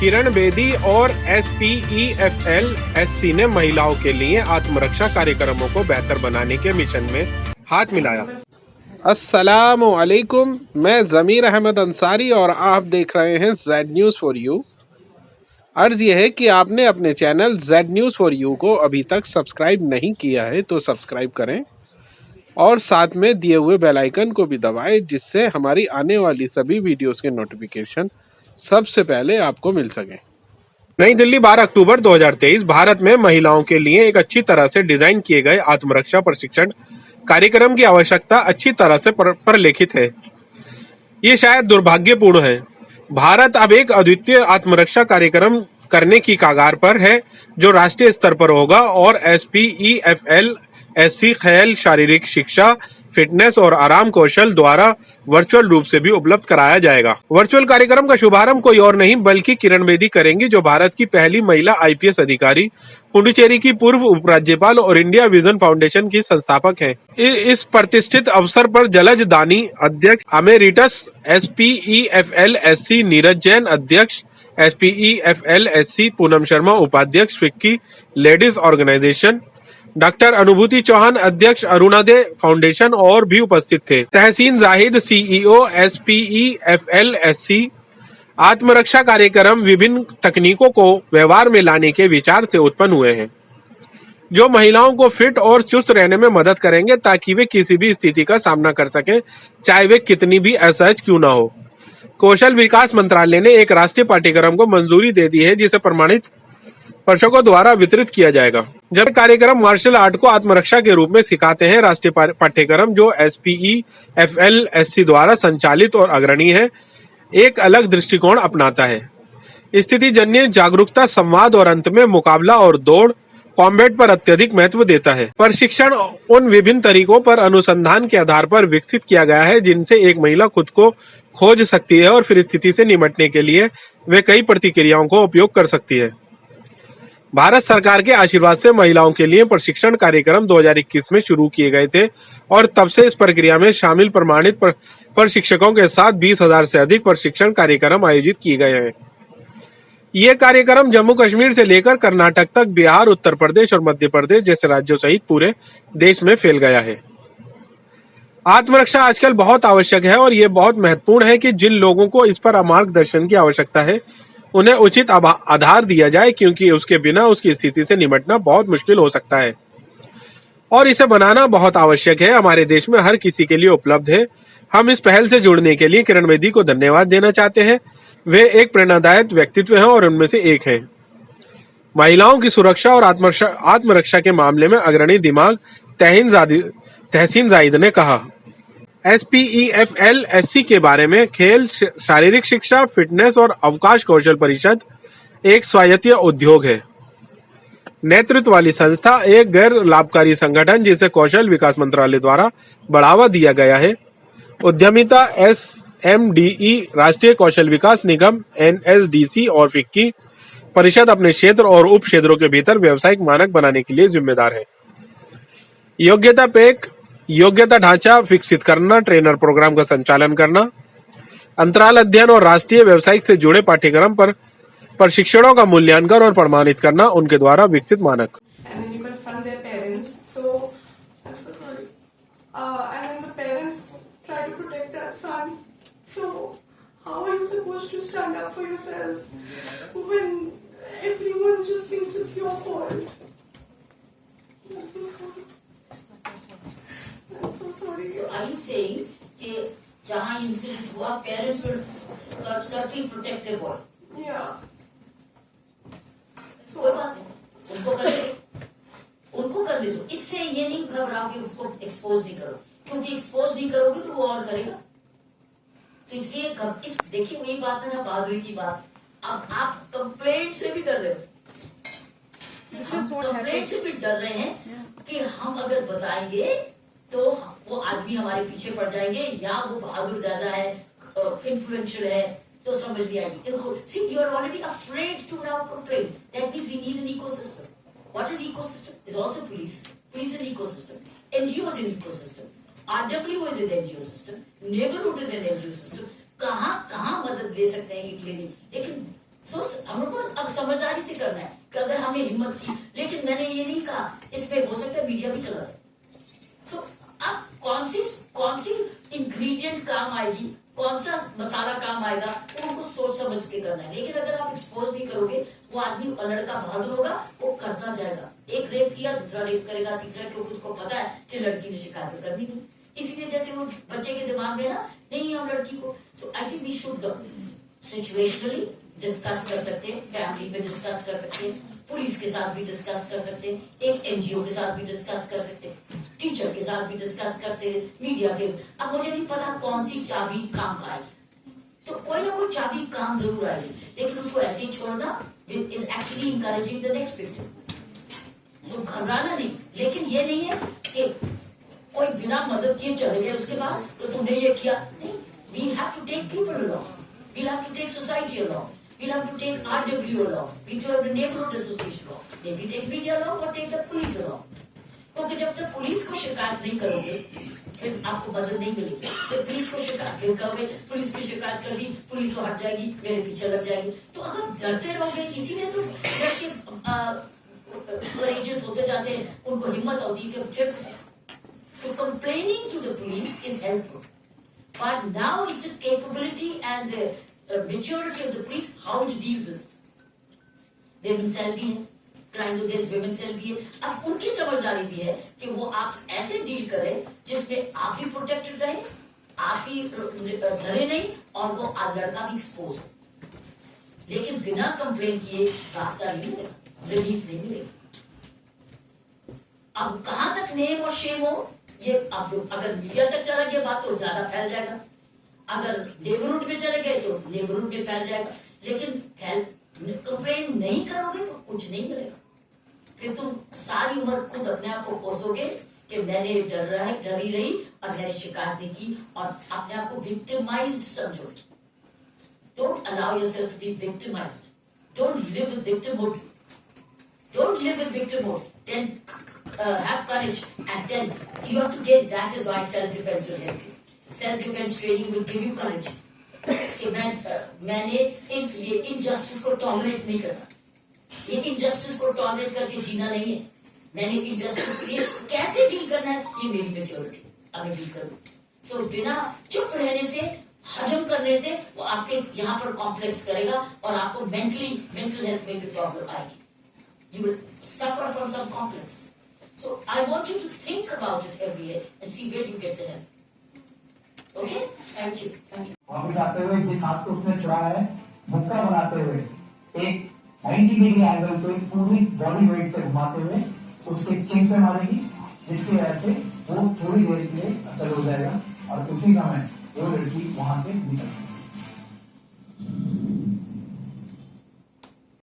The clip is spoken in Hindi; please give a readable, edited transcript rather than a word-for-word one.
किरण बेदी और SPEFL-SC ने महिलाओं के लिए आत्मरक्षा कार्यक्रमों को बेहतर बनाने के मिशन में हाथ मिलाया। अस्सलामु अलैकुम, मैं ज़मीर अहमद अंसारी और आप देख रहे हैं Z न्यूज़ फॉर यू। अर्ज यह है कि आपने अपने channel Z news for you को अभी तक सब्सक्राइब नहीं किया है तो सब्सक्राइब करें और साथ में दिए हुए बेल आइकन को भी दबाएं, जिससे हमारी आने वाली सभी वीडियोस के नोटिफिकेशन सबसे पहले आपको मिल सके। नई दिल्ली 12 अक्टूबर 2023। भारत में महिलाओं के लिए एक अच्छी तरह से डिजाइन किए गए आत्मरक्षा प्रशिक्षण कार्यक्रम की आवश्यकता अच्छी तरह से परिलक्षित है। ये शायद दुर्भाग्यपूर्ण है। भारत अब एक अद्वितीय आत्मरक्षा कार्यक्रम करने की कगार पर है जो राष्ट्रीय स्तर पर होगा और SPEFL-SC खेल, शारीरिक शिक्षा, फिटनेस और आराम कौशल द्वारा वर्चुअल रूप से भी उपलब्ध कराया जाएगा। वर्चुअल कार्यक्रम का शुभारंभ कोई और नहीं बल्कि किरण बेदी करेंगी, जो भारत की पहली महिला IPS अधिकारी, पुडुचेरी की पूर्व उपराज्यपाल और इंडिया विजन फाउंडेशन की संस्थापक हैं। इस प्रतिष्ठित अवसर पर जलज दानी अध्यक्ष अमेरिटस SPEFL-SC नीरज जैन, अध्यक्ष SPEFL-SC पूनम शर्मा, उपाध्यक्ष फिक्की लेडीज ऑर्गेनाइजेशन डॉक्टर अनुभूति चौहान, अध्यक्ष अरुणोदय फाउंडेशन और भी उपस्थित थे। तहसीन जाहिद, CEO SPEFL-SC। आत्मरक्षा कार्यक्रम विभिन्न तकनीकों को व्यवहार में लाने के विचार से उत्पन्न हुए हैं जो महिलाओं को फिट और चुस्त रहने में मदद करेंगे ताकि वे किसी भी स्थिति का सामना कर सकें, चाहे वे कितनी भी असहज क्यों ना हो। कौशल विकास मंत्रालय ने एक राष्ट्रीय पाठ्यक्रम को मंजूरी दे दी है जिसे प्रमाणित पर्षकों द्वारा वितरित किया जाएगा। जब कार्यक्रम मार्शल आर्ट को आत्मरक्षा के रूप में सिखाते हैं, राष्ट्रीय पाठ्यक्रम जो SPEFL-SC द्वारा संचालित और अग्रणी है, एक अलग दृष्टिकोण अपनाता है। स्थिति जन्य जागरूकता, संवाद और अंत में मुकाबला और दौड़ कॉम्बैट पर अत्यधिक महत्व देता है। प्रशिक्षण उन विभिन्न तरीकों पर अनुसंधान के आधार पर विकसित किया गया है जिनसे एक महिला खुद को खोज सकती है और फिर स्थिति से निपटने के लिए वे कई प्रतिक्रियाओं को उपयोग कर सकती है। भारत सरकार के आशीर्वाद से महिलाओं के लिए प्रशिक्षण कार्यक्रम 2021 में शुरू किए गए थे और तब से इस प्रक्रिया में शामिल प्रमाणित प्रशिक्षकों के साथ 20,000 से अधिक प्रशिक्षण कार्यक्रम आयोजित किए गए हैं। ये कार्यक्रम जम्मू कश्मीर से लेकर कर्नाटक तक, बिहार, उत्तर प्रदेश और मध्य प्रदेश जैसे राज्यों सहित पूरे देश में फैल गया है। आत्मरक्षा आजकल बहुत आवश्यक है और ये बहुत महत्वपूर्ण है कि जिन लोगों को इस पर मार्गदर्शन की आवश्यकता है उन्हें उचित आधार दिया जाए, क्योंकि उसके बिना उसकी स्थिति से निपटना बहुत मुश्किल हो सकता है और इसे बनाना बहुत आवश्यक है। हमारे देश में हर किसी के लिए उपलब्ध है। हम इस पहल से जुड़ने के लिए किरण बेदी को धन्यवाद देना चाहते हैं। वे एक प्रेरणादायक व्यक्तित्व हैं और उनमें से एक हैं। महिलाओं की सुरक्षा और आत्मरक्षा के मामले में अग्रणी दिमाग तहसीन जाहिद ने कहा। SPEFL-SC के बारे में खेल, शारीरिक शिक्षा, फिटनेस और अवकाश कौशल परिषद एक स्वायत्त उद्योग है, नेतृत्व वाली संस्था, एक गैर लाभकारी संगठन जिसे कौशल विकास मंत्रालय द्वारा बढ़ावा दिया गया है। उद्यमिता SMDE, राष्ट्रीय कौशल विकास निगम NSDC और फिक्की परिषद अपने क्षेत्र और उप क्षेत्रों के भीतर व्यावसायिक मानक बनाने के लिए जिम्मेदार है। योग्यता पैक, योग्यता ढांचा विकसित करना, ट्रेनर प्रोग्राम का संचालन करना, अंतराल अध्ययन और राष्ट्रीय व्यवसायिक से जुड़े पाठ्यक्रम पर प्रशिक्षणों का मूल्यांकन और प्रमाणित करना, उनके द्वारा विकसित मानक। Are you saying कि जहाँ इंसिडेंट हुआ parents will certainly protect their boy? Yeah. कोई बात नहीं, उनको करने दो। इससे ये नहीं घबराओ कि उसको एक्सपोज नहीं करो, क्योंकि एक्सपोज नहीं करोगे तो वो और करेगा। तो इसलिए देखिए वही बात है ना, बहादुरी की बात। अब आप कंप्लेंट से भी डर रहे हो, कंप्लेंट से भी डर रहे हैं कि हम अगर बताएंगे तो वो आदमी हमारे पीछे पड़ जाएंगे या वो बहादुर ज्यादा है, इन्फ्लुएंशियल है, तो समझ नहीं आएगी। See, you are already afraid to now complain. That means we need an ecosystem. What is ecosystem? Is also police. Police is an ecosystem. NGO is an ecosystem. RWO is an NGO system. Neighborhood is an NGO system. कहाँ मदद ले सकते हैं ये क्लिनिक, लेकिन सो हम लोग को अब समझदारी से करना है कि अगर हमने हिम्मत की, लेकिन मैंने ये नहीं कहा इस पे हो सकता है मीडिया भी चला जाए। सो अब कौन सी इंग्रेडिएंट काम आएगी, कौन सा मसाला काम आएगा, वो उनको सोच समझ के करना है। लेकिन अगर आप एक्सपोज नहीं करोगे, वो आदमी लड़का बहादुर होगा, वो करता जाएगा। एक रेप किया, दूसरा रेप करेगा, तीसरा, क्योंकि उसको पता है कि लड़की ने शिकायत करनी नहीं। इसीलिए जैसे वो बच्चे के दिमाग में ना नहीं हम लड़की को, so I think we should situationally discuss कर सकते हैं, फैमिली में डिस्कस कर सकते हैं, पुलिस के साथ भी डिस्कस कर सकते हैं, एक एनजीओ के साथ भी डिस्कस कर सकते हैं, टीचर के साथ भी डिस्कस करते हैं, मीडिया के। अब मुझे नहीं पता कौन सी चाबी काम आएगी, तो कोई ना कोई चाबी काम जरूर आएगी, लेकिन उसको ऐसे ही छोड़ना is actually encouraging the next victim. So घबराना नहीं, लेकिन ये नहीं है कि कोई बिना मदद किए चले गए उसके पास तो तुमने ये किया नहीं। We have to take people along, we'll have to take society along, we'll have to take RW along, we have the neighborhood association along, maybe take media along or take the police along। क्योंकि जब तक पुलिस को शिकायत नहीं करोगे फिर आपको मदद नहीं मिलेगी। फिर पुलिस को शिकायत फिर करोगे, पुलिस की शिकायत कर दी, पुलिस तो हट जाएगी, मेरे पीछे लग जाएगी। तो अगर डरते रहोगे, इसीलिए तो डर के करेजियस होते जाते हैं, उनको हिम्मत होती है कि so complaining to the police is helpful, but now it's a capability and the maturity of the police how to deal with it। women cell भी है, crimes against women cell भी है। अब उनकी समझदारी भी है कि वो आप ऐसे डील करें जिसमें आप भी प्रोटेक्टेड रहे, आप भी डरे नहीं, और वो लड़का भी एक्सपोज हो। लेकिन बिना कंप्लेन किए रास्ता नहीं मिलेगा, रिलीफ नहीं मिलेगा। अब कहां तक नेम और शेम हो, ये अब अगर मीडिया तक चला गया बात तो ज्यादा फैल जाएगा, अगर नेबरहुड में चले गए तो नेबरहुड में फैल जाएगा। लेकिन कंप्लेन नहीं करोगे तो कुछ नहीं मिलेगा, फिर तुम सारी उम्र खुद अपने आप को कोसोगे कि मैंने डरी रही और मैंने शिकायत नहीं की, और अपने आप को विक्टिमाइज्ड समझोगे। Don't allow yourself to be victimized, don't live with victimhood, don't live with victimhood, then have courage, and then you have to get, that is why self defense will help you, self defense training will give you courage कि मैंने ये इनजस्टिस को टॉलरेट नहीं करना, ये इनजस्टिस को टॉलरेट करके जीना नहीं है, मैंने इनजस्टिस के लिए कैसे डील करना है, ये मेरी मेच्योरिटी, अब मैं डील करूँ। सो बिना चुप रहने से, हजम करने से वो आपके यहाँ पर कॉम्प्लेक्स करेगा और आपको मेंटल हेल्थ में भी प्रॉब्लम आएगी, you will suffer from some complex। So I want you to think about it every year and see where you get the help. Okay? Thank you. Thank you. वापस आते हुए जिस हाथ को उसने छुड़ाया है, मुक्का बनाते हुए एक 90 डिग्री एंगल को एक पूरी बॉडी वेट से घुमाते हुए उसके चिन पे मारेगी, जिसकी वजह से वो थोड़ी देर के लिए अचल हो जाएगा और उसी समय वो लड़की वहां से निकल सकेगी।